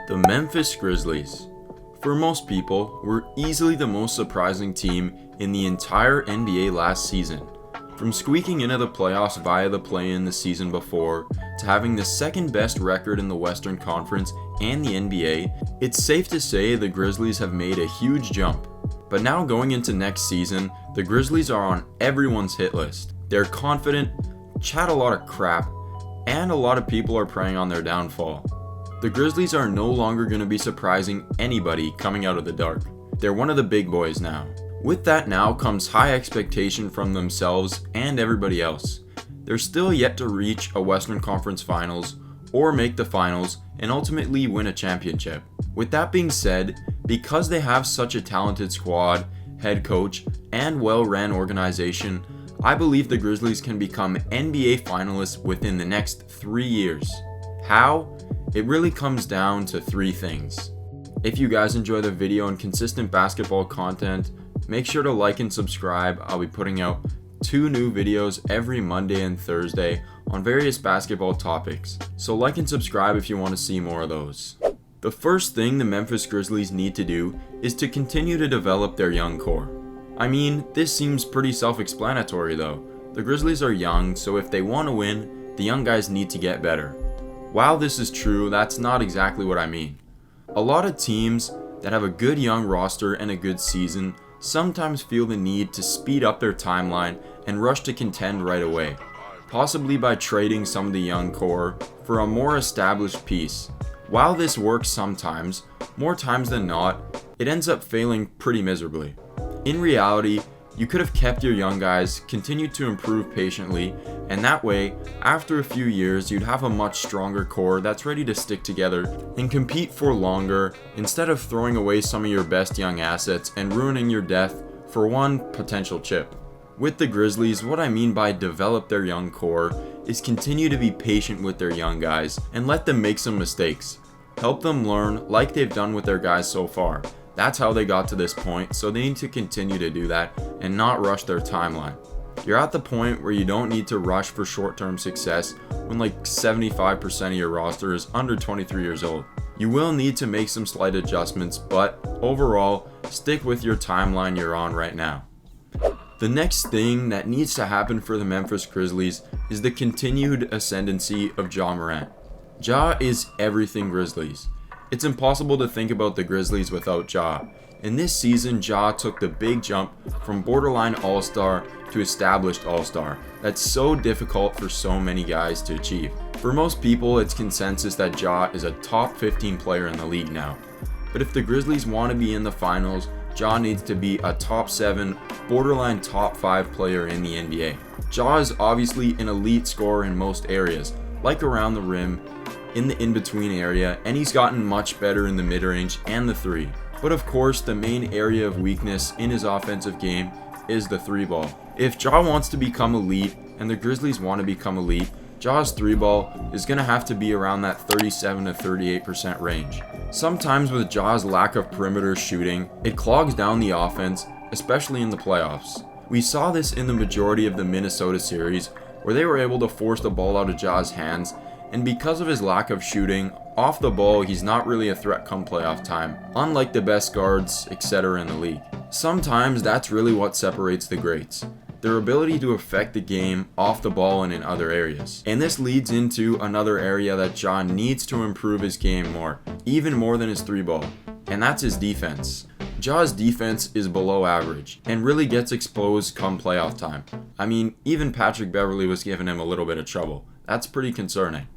The Memphis Grizzlies, for most people, were easily the most surprising team in the entire NBA last season. From squeaking into the playoffs via the play-in the season before, to having the second best record in the Western Conference and the NBA, it's safe to say the Grizzlies have made a huge jump. But now going into next season, the Grizzlies are on everyone's hit list. They're confident, chat a lot of crap, and a lot of people are preying on their downfall. The Grizzlies are no longer going to be surprising anybody coming out of the dark. They're one of the big boys now. With that now comes high expectation from themselves and everybody else. They're still yet to reach a Western Conference Finals or make the finals and ultimately win a championship. With that being said, because they have such a talented squad, head coach, and well-ran organization, I believe the Grizzlies can become NBA finalists within the next 3 years. How? It really comes down to 3 things. If you guys enjoy the video and consistent basketball content, make sure to like and subscribe. I'll be putting out 2 new videos every Monday and Thursday on various basketball topics. So like and subscribe if you want to see more of those. The first thing the Memphis Grizzlies need to do is to continue to develop their young core. I mean, this seems pretty self-explanatory though. The Grizzlies are young, so if they want to win, the young guys need to get better. While this is true, that's not exactly what I mean. A lot of teams that have a good young roster and a good season sometimes feel the need to speed up their timeline and rush to contend right away, possibly by trading some of the young core for a more established piece. While this works sometimes, more times than not, it ends up failing pretty miserably. In reality, you could have kept your young guys, continued to improve patiently, and that way, after a few years, you'd have a much stronger core that's ready to stick together and compete for longer instead of throwing away some of your best young assets and ruining your depth for one potential chip. With the Grizzlies, what I mean by develop their young core is continue to be patient with their young guys and let them make some mistakes. Help them learn like they've done with their guys so far. That's how they got to this point, so they need to continue to do that and not rush their timeline. You're at the point where you don't need to rush for short-term success when like 75% of your roster is under 23 years old. You will need to make some slight adjustments, but overall, stick with your timeline you're on right now. The next thing that needs to happen for the Memphis Grizzlies is the continued ascendancy of Ja Morant. Ja is everything Grizzlies. It's impossible to think about the Grizzlies without Ja. And this season, Ja took the big jump from borderline all-star to established all-star. That's so difficult for so many guys to achieve. For most people, it's consensus that Ja is a top 15 player in the league now. But if the Grizzlies want to be in the finals, Ja needs to be a top 7, borderline top 5 player in the NBA. Ja is obviously an elite scorer in most areas, like around the rim, in the in-between area, and he's gotten much better in the mid-range and the 3. But of course, the main area of weakness in his offensive game is the 3 ball. If Ja wants to become elite, and the Grizzlies want to become elite, Ja's 3 ball is going to have to be around that 37 to 38% range. Sometimes with Ja's lack of perimeter shooting, it clogs down the offense, especially in the playoffs. We saw this in the majority of the Minnesota series, where they were able to force the ball out of Ja's hands, and because of his lack of shooting, off the ball he's not really a threat come playoff time, unlike the best guards, etc. in the league. Sometimes that's really what separates the greats, their ability to affect the game off the ball and in other areas. And this leads into another area that Ja needs to improve his game more, even more than his 3 ball, and that's his defense. Ja's defense is below average and really gets exposed come playoff time. I mean, even Patrick Beverley was giving him a little bit of trouble. That's pretty concerning.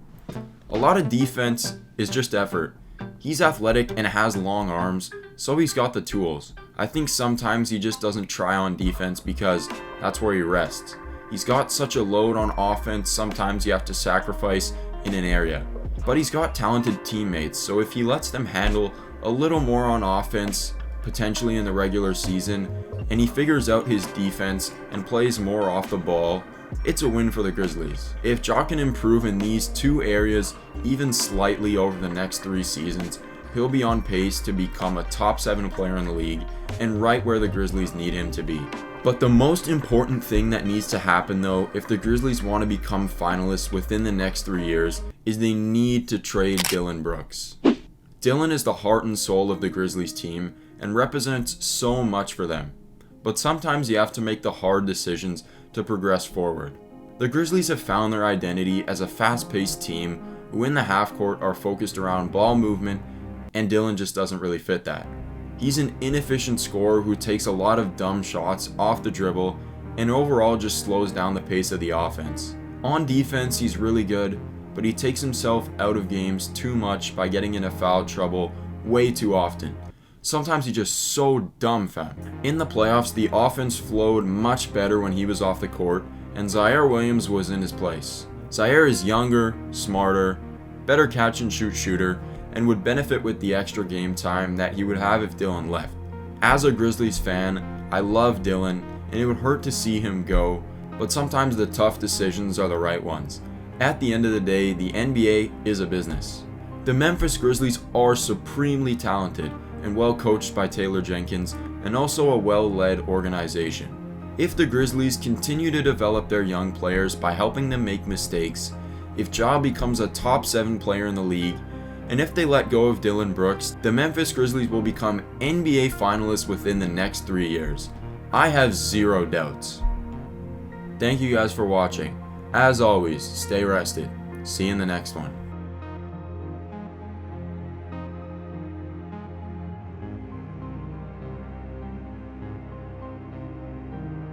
A lot of defense is just effort. He's athletic and has long arms, so he's got the tools. I think sometimes he just doesn't try on defense because that's where he rests. He's got such a load on offense, sometimes you have to sacrifice in an area. But he's got talented teammates, so if he lets them handle a little more on offense, potentially in the regular season, and he figures out his defense and plays more off the ball, it's a win for the Grizzlies. If Ja can improve in these 2 areas even slightly over the next 3 seasons, he'll be on pace to become a top 7 player in the league and right where the Grizzlies need him to be. But the most important thing that needs to happen though, if the Grizzlies want to become finalists within the next 3 years, is they need to trade Dillon Brooks. Dillon is the heart and soul of the Grizzlies team and represents so much for them. But sometimes you have to make the hard decisions to progress forward. The Grizzlies have found their identity as a fast-paced team who in the half-court are focused around ball movement, and Dillon just doesn't really fit that. He's an inefficient scorer who takes a lot of dumb shots off the dribble and overall just slows down the pace of the offense. On defense, he's really good, but he takes himself out of games too much by getting into foul trouble way too often. Sometimes he's just so dumb, fam. In the playoffs, the offense flowed much better when he was off the court, and Zaire Williams was in his place. Zaire is younger, smarter, better catch and shoot shooter, and would benefit with the extra game time that he would have if Dillon left. As a Grizzlies fan, I love Dillon, and it would hurt to see him go, but sometimes the tough decisions are the right ones. At the end of the day, the NBA is a business. The Memphis Grizzlies are supremely talented and well coached by Taylor Jenkins, and also a well-led organization. If the Grizzlies continue to develop their young players by helping them make mistakes, if Ja becomes a top 7 player in the league, and if they let go of Dillon Brooks, the Memphis Grizzlies will become NBA finalists within the next 3 years. I have zero doubts. Thank you guys for watching. As always, stay rested. See you in the next one.